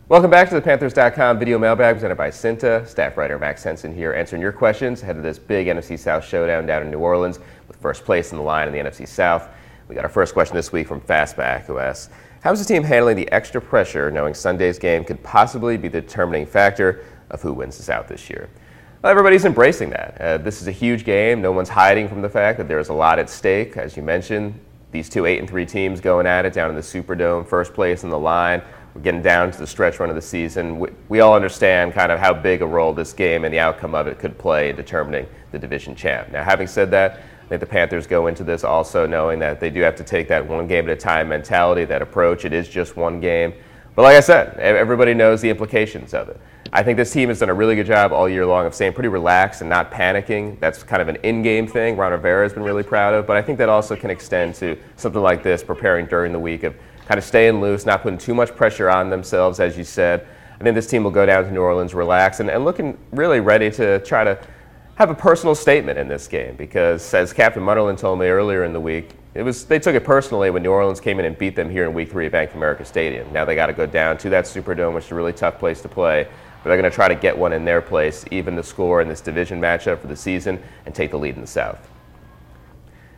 Welcome back to the Panthers.com video mailbag presented by CEENTA. Staff writer Max Henson here answering your questions ahead of this big NFC South showdown down in New Orleans with first place in the line in the NFC South. We got our first question this week from Fastback, who asks, how is the team handling the extra pressure knowing Sunday's game could possibly be the determining factor of who wins the South this year? Well, everybody's embracing that. This is a huge game. No one's hiding from the fact that there is a lot at stake. As you mentioned, these two 8-3 teams going at it down in the Superdome, first place in the line. We're getting down to the stretch run of the season. We all understand kind of how big a role this game and the outcome of it could play in determining the division champ. Now, having said that, I think the Panthers go into this also knowing that they do have to take that one game at a time mentality, that approach. It is just one game. But like I said, everybody knows the implications of it. I think this team has done a really good job all year long of staying pretty relaxed and not panicking. That's kind of an in-game thing Ron Rivera has been really proud of, but I think that also can extend to something like this, preparing during the week of kind of staying loose, not putting too much pressure on themselves, as you said. I think this team will go down to New Orleans, relax, and looking really ready to try to have a personal statement in this game because, as Captain Munderland told me earlier in the week, they took it personally when New Orleans came in and beat them here in Week 3 at Bank of America Stadium. Now they got to go down to that Superdome, which is a really tough place to play, but they're going to try to get one in their place, even the score in this division matchup for the season, and take the lead in the South.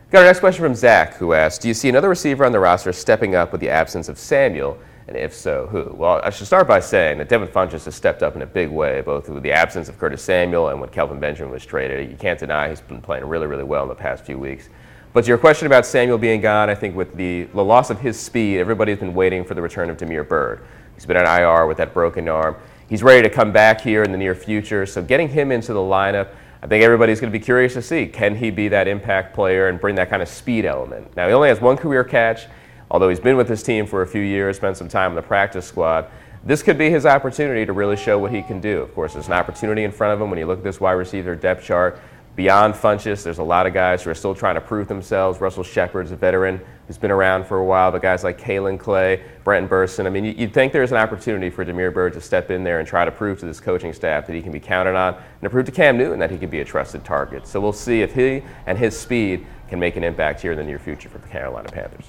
Got our next question from Zach, who asks, do you see another receiver on the roster stepping up with the absence of Samuel, and if so, who? Well, I should start by saying that Devin Funchess has stepped up in a big way, both with the absence of Curtis Samuel and when Kelvin Benjamin was traded. You can't deny he's been playing really, really well in the past few weeks. But to your question about Samuel being gone, I think with the loss of his speed, everybody's been waiting for the return of Damiere Byrd. He's been on IR with that broken arm. He's ready to come back here in the near future, so getting him into the lineup, I think everybody's going to be curious to see, can he be that impact player and bring that kind of speed element? Now, he only has one career catch, although he's been with this team for a few years, spent some time in the practice squad. This could be his opportunity to really show what he can do. Of course, there's an opportunity in front of him when you look at this wide receiver depth chart. Beyond Funchess, there's a lot of guys who are still trying to prove themselves. Russell Shepard's a veteran who's been around for a while, but guys like Kalen Clay, Brenton Burson. I mean, you'd think there's an opportunity for Damiere Byrd to step in there and try to prove to this coaching staff that he can be counted on and to prove to Cam Newton that he can be a trusted target. So we'll see if he and his speed can make an impact here in the near future for the Carolina Panthers.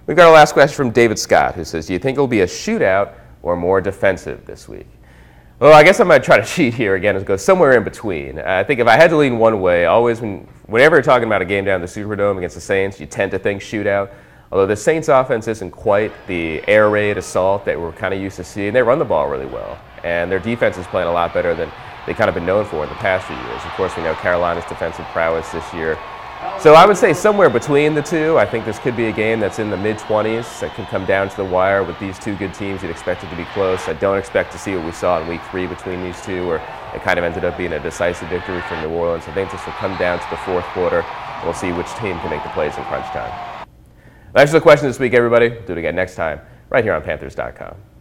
We've got our last question from David Scott, who says, do you think it'll be a shootout or more defensive this week? Well, I guess I'm going to try to cheat here again and go somewhere in between. I think if I had to lean one way, whenever you're talking about a game down in the Superdome against the Saints, you tend to think shootout. Although the Saints offense isn't quite the air raid assault that we're kind of used to seeing. They run the ball really well, and their defense is playing a lot better than they've kind of been known for in the past few years. Of course, we know Carolina's defensive prowess this year. So I would say somewhere between the two. I think this could be a game that's in the mid-20s that can come down to the wire with these two good teams. You'd expect it to be close. I don't expect to see what we saw in Week 3 between these two, where it kind of ended up being a decisive victory for New Orleans. I think this will come down to the fourth quarter, and we'll see which team can make the plays in crunch time. Thanks for the question this week, everybody. Do it again next time, right here on Panthers.com.